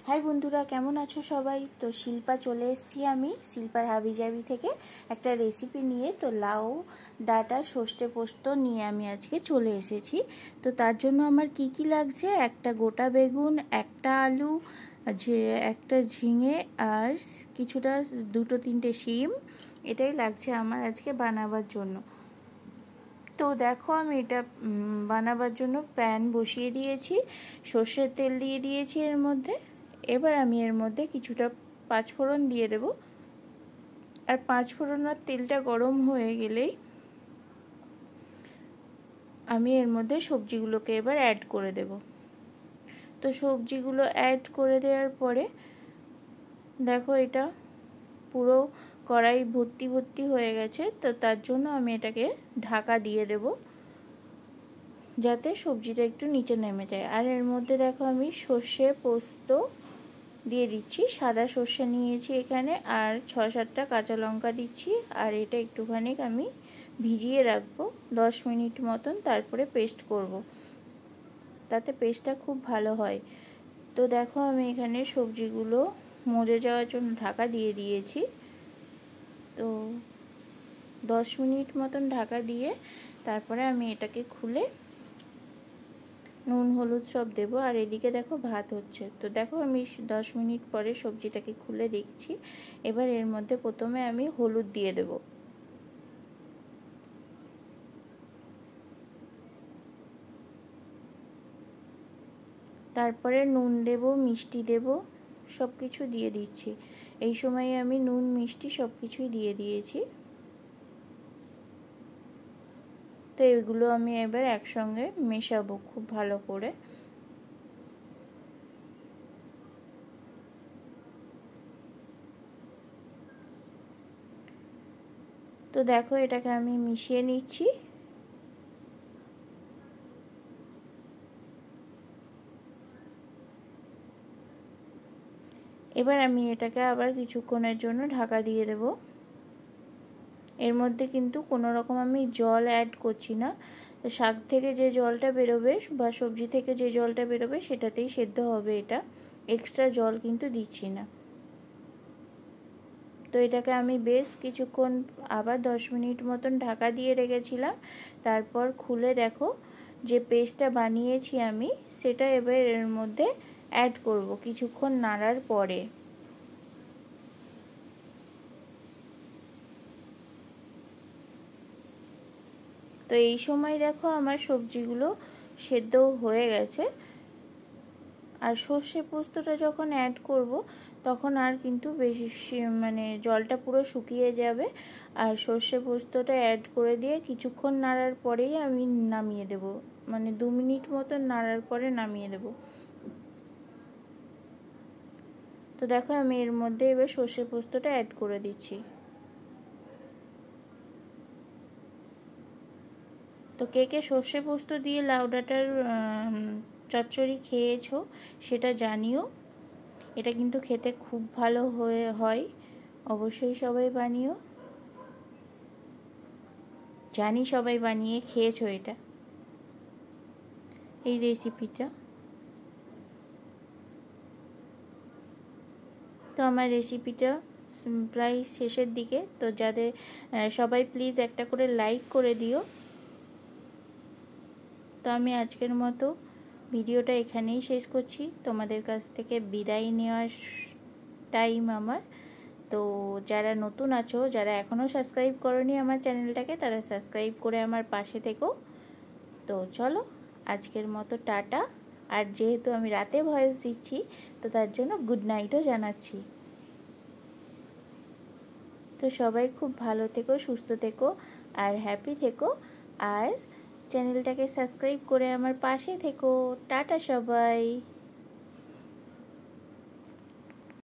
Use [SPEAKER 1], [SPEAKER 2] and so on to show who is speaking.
[SPEAKER 1] High বন্ধুরা, কেমন আছো সবাই? তো শিল্পা চলে এসেছি আমি শিল্পার হাবিজাবি থেকে একটা রেসিপি নিয়ে। তো লাউ ডাঁটা সর্ষে পোস্ত নিয়ে আমি আজকে চলে এসেছি। তো তার জন্য আমার কি কি লাগছে, একটা গোটা বেগুন, একটা আলু, যে একটা ঝিঙে আর কিছুটা 2-3টে শিম, এটাই লাগছে আমার আজকে বানাবার জন্য। তো দেখো, আমি এটা বানাবার জন্য প্যান বসিয়ে দিয়েছি, সর্ষের তেল দিয়ে দিয়েছি এর মধ্যে। এবার আমি এর মধ্যে কিছুটা পাঁচফোড়ন দিয়ে দেব। আর পাঁচফোড়নের তেলটা গরম হয়ে গেলেই আমি এর মধ্যে সবজিগুলোকে এবার অ্যাড করে দেব। তো সবজিগুলো অ্যাড করে দেওয়ার পরে দেখো, এটা পুরো কড়াই ভর্তি ভর্তি হয়ে গেছে। তো তার জন্য আমি এটাকে ঢাকা দিয়ে দেব, যাতে সবজিটা একটু নিচে নেমে যায়। আর এর মধ্যে দেখো, আমি সর্ষে পোস্ত দিয়ে দিচ্ছি, সাদা সর্ষে নিয়েছি এখানে, আর 6-7টা কাঁচা লঙ্কা দিচ্ছি। আর এটা একটুখানি আমি ভিজিয়ে রাখবো 10 মিনিট মতন, তারপরে পেস্ট করব, তাতে পেস্টটা খুব ভালো হয়। তো দেখো, আমি এখানে সবজিগুলো মজে যাওয়ার জন্য ঢাকা দিয়ে দিয়েছি। তো 10 মিনিট মতন ঢাকা দিয়ে তারপরে আমি এটাকে খুলে নুন হলুদ সব দেবো। আর এদিকে দেখো ভাত হচ্ছে। তো দেখো, আমি 10 মিনিট পরে সবজিটাকে খুলে দেখছি। এবার এর মধ্যে প্রথমে আমি হলুদ দিয়ে দেব, তারপরে নুন দেব, মিষ্টি দেব, সব কিছু দিয়ে দিচ্ছি। এই সময় আমি নুন মিষ্টি সব কিছুই দিয়ে দিয়েছি। তো এগুলো আমি এবার একসঙ্গে মেশাবো খুব ভালো করে। তো দেখো, এটাকে আমি মিশিয়ে নিচ্ছি। এবার আমি এটাকে আবার কিছুক্ষণের জন্য ঢাকা দিয়ে দেব। এর মধ্যে কিন্তু কোনো রকম আমি জল অ্যাড করছি না। শাক থেকে যে জলটা বেরোবে বা সবজি থেকে যে জলটা বেরোবে সেটাতেই সেদ্ধ হবে এটা, এক্সট্রা জল কিন্তু দিচ্ছি না। তো এটাকে আমি বেশ কিছুক্ষণ আবার 10 মিনিট মতন ঢাকা দিয়ে রেখেছিলাম। তারপর খুলে দেখো, যে পেস্টটা বানিয়েছি আমি, সেটা এবার এর মধ্যে অ্যাড করব কিছুক্ষণ নাড়ার পরে। তো এই সময় দেখো, আমার সবজিগুলো সেদ্ধ হয়ে গেছে। আর সর্ষে পোস্তটা যখন অ্যাড করব তখন আর কিন্তু বেশি জলটা পুরো শুকিয়ে যাবে। আর সর্ষে পোস্তটা অ্যাড করে দিয়ে কিছুক্ষণ নাড়ার পরেই আমি নামিয়ে দেব, 2 মিনিট মতন নাড়ার পরে নামিয়ে দেব। তো দেখো, আমি এর মধ্যে এবার সর্ষে পোস্তটা অ্যাড করে দিচ্ছি। তো কে কে সর্ষে পোস্ত দিয়ে লাউ ডাঁটার চচ্চড়ি খেয়েছো সেটা জানিও। এটা কিন্তু খেতে খুব ভালো হয়, অবশ্যই সবাই বানিও। জানি সবাই বানিয়ে খেয়েছো এটা, এই রেসিপিটা। তো আমার রেসিপিটা প্রায় শেষের দিকে। তো যাদের সবাই প্লিজ একটা করে লাইক করে দিও। তো আমি আজকের মতো ভিডিওটা এখানেই শেষ করছি। তোমাদের কাছ থেকে বিদায় নেওয়ার টাইম আমার। তো যারা নতুন আছো, যারা এখনও সাবস্ক্রাইব করোনি আমার চ্যানেলটাকে, তারা সাবস্ক্রাইব করে আমার পাশে থেকো। তো চলো, আজকের মতো টাটা। আর যেহেতু আমি রাতে ভয়েস দিচ্ছি, তো তার জন্য গুড নাইটও জানাচ্ছি। তো সবাই খুব ভালো থেকো, সুস্থ থেকো আর হ্যাপি থেকো। আর চ্যানেলটাকে সাবস্ক্রাইব করে আমার পাশে থেকো। টাটা সবাই।